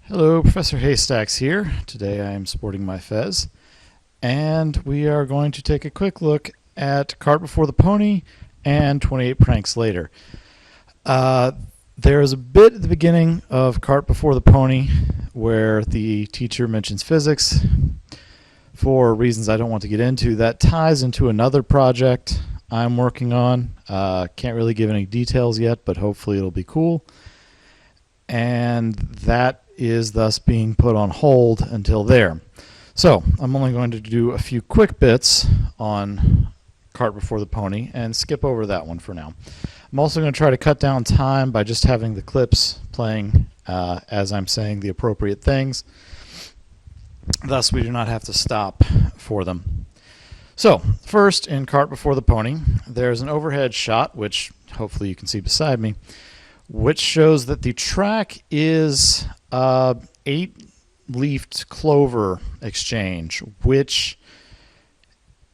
Hello, Professor Haystacks here. Today I am sporting my fez, and we are going to take a quick look at Cart Before the Pony and 28 Pranks Later. There is a bit at the beginning of Cart Before the Pony where the teacher mentions physics for reasons I don't want to get into. That ties into another project I'm working on. Can't really give any details yet, but hopefully it'll be cool. And that is thus being put on hold until there. So I'm only going to do a few quick bits on Cart Before the Pony and skip over that one for now. I'm also going to try to cut down time by just having the clips playing as I'm saying the appropriate things. Thus we do not have to stop for them. So first, in Cart Before the Pony, there's an overhead shot, which hopefully you can see beside me, which shows that the track is 8-leafed clover exchange, which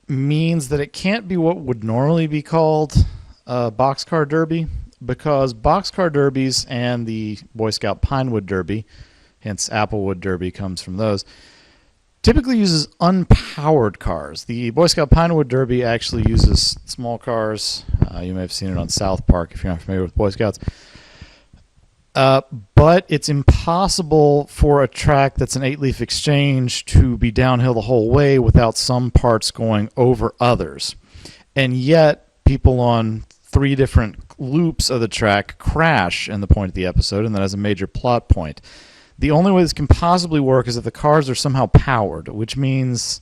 means that it can't be what would normally be called a boxcar derby, because boxcar derbies and the Boy Scout Pinewood Derby, hence Applewood Derby comes from those, typically uses unpowered cars. The Boy Scout Pinewood Derby actually uses small cars. You may have seen it on South Park if you're not familiar with Boy Scouts. But it's impossible for a track that's an 8-leaf exchange to be downhill the whole way without some parts going over others. And yet, people on 3 different loops of the track crash in the point of the episode, and that is a major plot point. The only way this can possibly work is if the cars are somehow powered, which means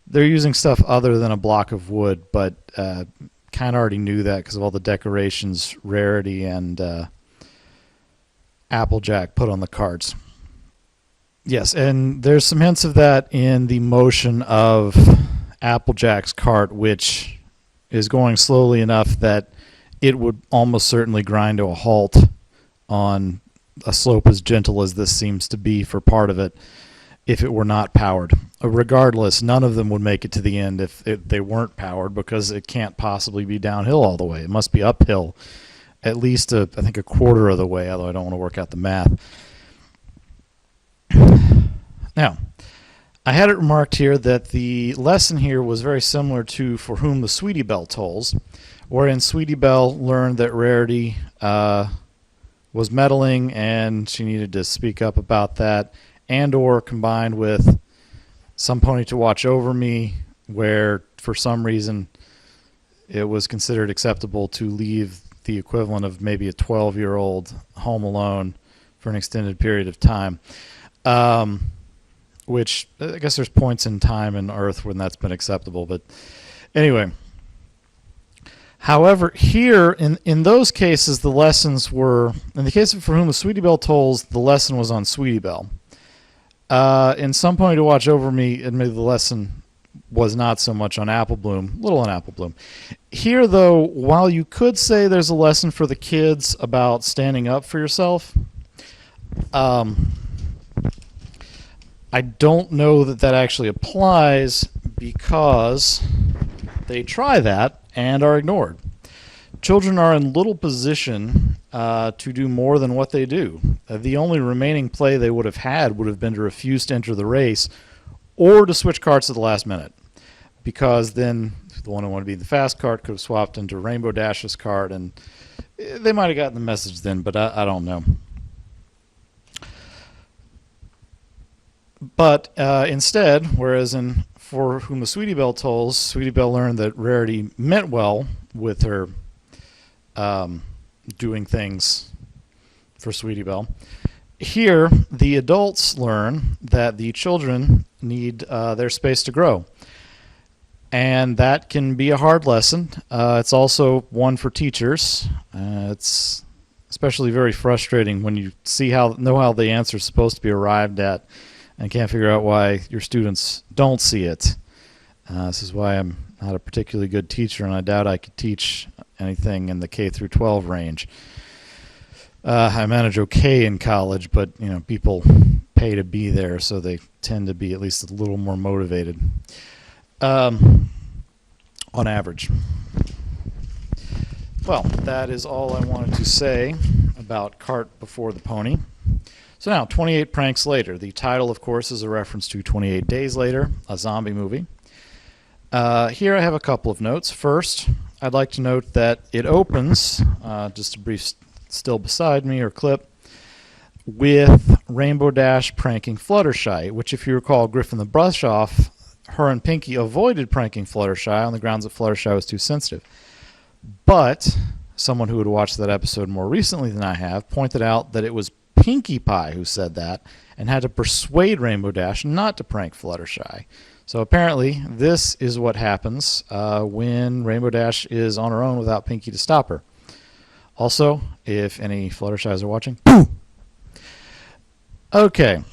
they're using stuff other than a block of wood, but kind of already knew that because of all the decorations Rarity and Applejack put on the carts. Yes, and there's some hints of that in the motion of Applejack's cart, which is going slowly enough that it would almost certainly grind to a halt on a slope as gentle as this seems to be for part of it if it were not powered. Regardless, none of them would make it to the end if they weren't powered, because it can't possibly be downhill all the way. It must be uphill at least I think a quarter of the way, although I don't want to work out the math. Now, I had it remarked here that the lesson here was very similar to For Whom the Sweetie Belle Tolls, wherein Sweetie Belle learned that Rarity was meddling and she needed to speak up about that, and or combined with Some Pony to Watch Over Me, where for some reason it was considered acceptable to leave the equivalent of maybe a 12-year-old home alone for an extended period of time, which I guess there's points in time in Earth when that's been acceptable. But anyway, however, here in those cases, the lessons were, in the case of For Whom the Sweetie Belle Tolls, the lesson was on Sweetie Belle. In Some Pony to Watch Over Me, admittedly, the lesson was not so much on Apple Bloom, little on Apple Bloom. Here, though, while you could say there's a lesson for the kids about standing up for yourself, I don't know that that actually applies, because they try that and are ignored. Children are in little position to do more than what they do. The only remaining play they would have had would have been to refuse to enter the race or to switch carts at the last minute, because then the one who wanted to be the fast cart could have swapped into Rainbow Dash's cart, and they might have gotten the message then, but I don't know. But instead, whereas in For Whom the Sweetie Belle Tolls, Sweetie Belle learned that Rarity meant well with her doing things for Sweetie Belle. Here, the adults learn that the children need their space to grow. And that can be a hard lesson. It's also one for teachers. It's especially very frustrating when you know how the answer is supposed to be arrived at and can't figure out why your students don't see it. This is why I'm not a particularly good teacher, and I doubt I could teach anything in the K through 12 range. I manage okay in college, but people pay to be there, so they tend to be at least a little more motivated on average. Well, that is all I wanted to say about Cart Before the Pony. So now, 28 pranks later. The title, of course, is a reference to 28 Days Later, a zombie movie. Here I have a couple of notes. First, I'd like to note that it opens, just a brief still beside me or clip, with Rainbow Dash pranking Fluttershy, which, if you recall, Griffin the Brush-Off, her and Pinky avoided pranking Fluttershy on the grounds that Fluttershy was too sensitive. But someone who had watched that episode more recently than I have pointed out that it was Pinkie Pie who said that and had to persuade Rainbow Dash not to prank Fluttershy. So apparently this is what happens when Rainbow Dash is on her own without Pinkie to stop her. Also, if any Fluttershys are watching, boo! Okay.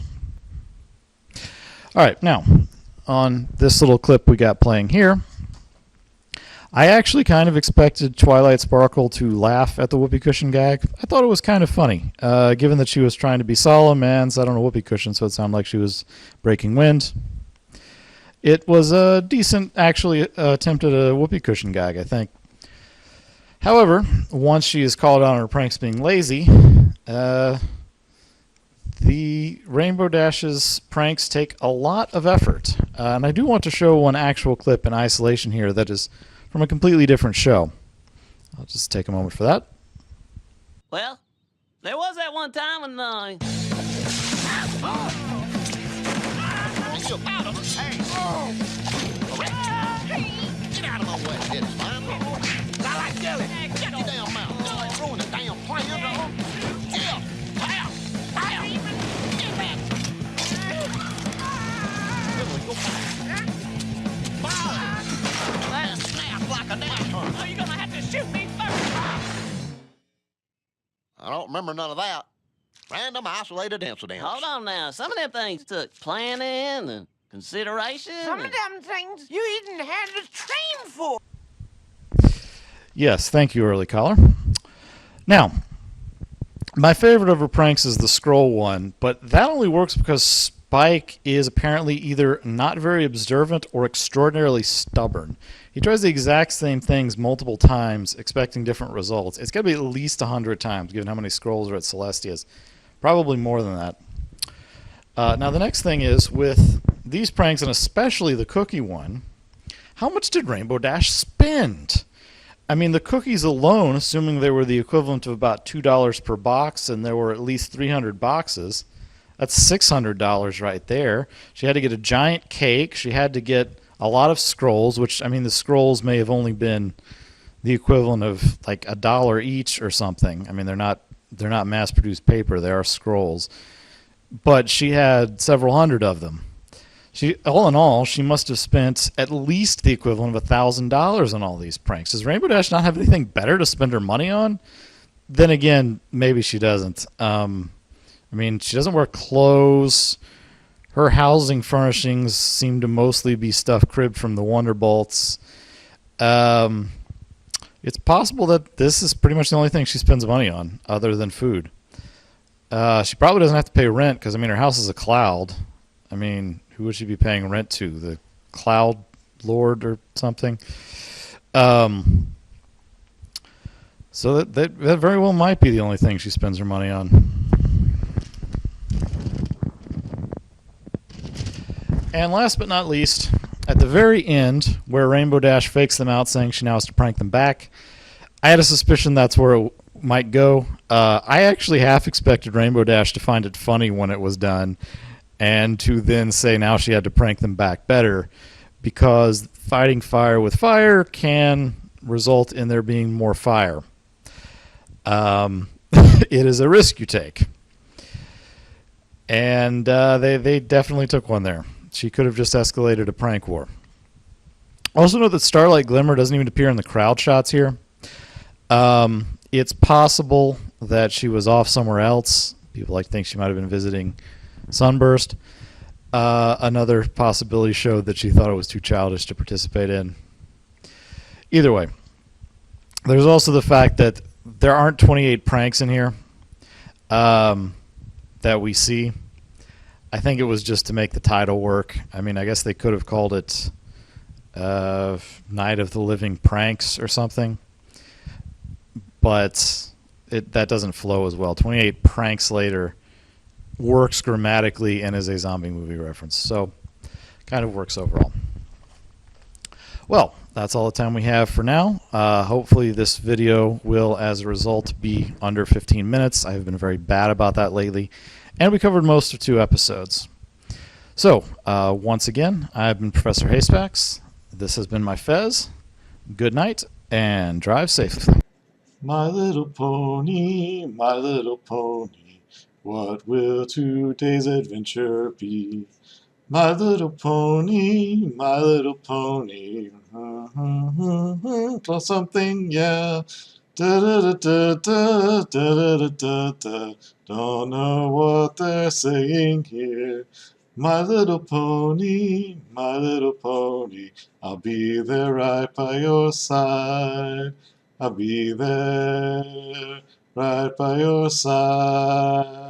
Alright, now, on this little clip we got playing here, I actually kind of expected Twilight Sparkle to laugh at the whoopee cushion gag. I thought it was kind of funny, given that she was trying to be solemn and sat on a whoopee cushion, so it sounded like she was breaking wind. It was a decent, actually, attempt at a whoopee cushion gag, I think. However, once she is called out on her pranks being lazy, the Rainbow Dash's pranks take a lot of effort. And I do want to show one actual clip in isolation here that is from a completely different show. I'll just take a moment for that. Well, there was that one time when Get out of my way, kid. I like jelly. Get your damn mouth. Don't ruin the damn plan. Get back. That snap like a dashhorn. oh, you're gonna have to shoot me first. I don't remember none of that. Random, isolated incidents. Hold on now. Some of them things took planning and consideration. Some of them things you even had to train for. Yes, thank you, early caller. Now, my favorite of her pranks is the scroll one, but that only works because Spike is apparently either not very observant or extraordinarily stubborn. He tries the exact same things multiple times, expecting different results. It's got to be at least 100 times, given how many scrolls are at Celestia's. Probably more than that. Now, the next thing is, with these pranks, and especially the cookie one, how much did Rainbow Dash spend? I mean, the cookies alone, assuming they were the equivalent of about $2 per box, and there were at least 300 boxes, that's $600 right there. She had to get a giant cake. She had to get a lot of scrolls, which, I mean, the scrolls may have only been the equivalent of like $1 each or something. I mean, they're not mass-produced paper. They are scrolls. But she had several hundred of them. All in all, she must have spent at least the equivalent of $1,000 on all these pranks. Does Rainbow Dash not have anything better to spend her money on? Then again, maybe she doesn't. I mean, she doesn't wear clothes. Her housing furnishings seem to mostly be stuff cribbed from the Wonderbolts. It's possible that this is pretty much the only thing she spends money on, other than food. She probably doesn't have to pay rent, because, I mean, her house is a cloud. I mean, who would she be paying rent to? The Cloud Lord or something? So that very well might be the only thing she spends her money on. And last but not least, at the very end, where Rainbow Dash fakes them out saying she now has to prank them back, I had a suspicion that's where it might go. I actually half expected Rainbow Dash to find it funny when it was done, and to then say now she had to prank them back better, because fighting fire with fire can result in there being more fire. It is a risk you take. And they definitely took one there. She could have just escalated a prank war. Also note that Starlight Glimmer doesn't even appear in the crowd shots here. It's possible that she was off somewhere else. People like to think she might have been visiting Sunburst. Another possibility showed that she thought it was too childish to participate in. Either way, there's also the fact that there aren't 28 pranks in here that we see. I think it was just to make the title work. I mean, I guess they could have called it Night of the Living Pranks or something. But that doesn't flow as well. 28 pranks later works grammatically and is a zombie movie reference. So kind of works overall. Well, that's all the time we have for now. Hopefully this video will, as a result, be under 15 minutes. I've been very bad about that lately. And we covered most of 2 episodes. So, once again, I've been Professor Haystacks. This has been my Fez. Good night, and drive safely. My little pony, what will today's adventure be? My little pony, draw something, yeah. Da da da da da da da da da. Don't know what they're saying here. My little pony, I'll be there right by your side. I'll be there right by your side.